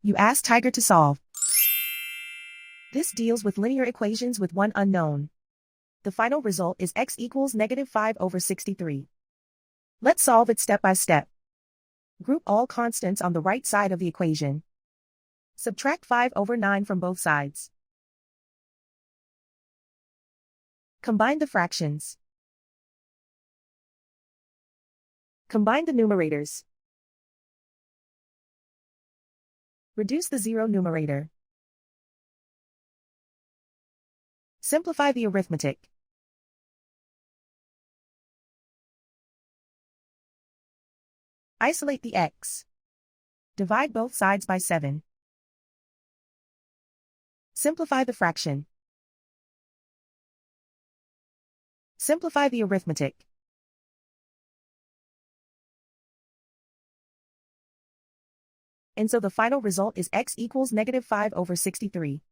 You ask Tiger to solve. This deals with linear equations with one unknown. The final result is x equals -5/63. Let's solve it step by step. Group all constants on the right side of the equation. Subtract 5/9 from both sides. Combine the fractions. Combine the numerators. Reduce the zero numerator. Simplify the arithmetic. Isolate the x. Divide both sides by 7. Simplify the fraction. Simplify the arithmetic. And so the final result is x equals -5/63.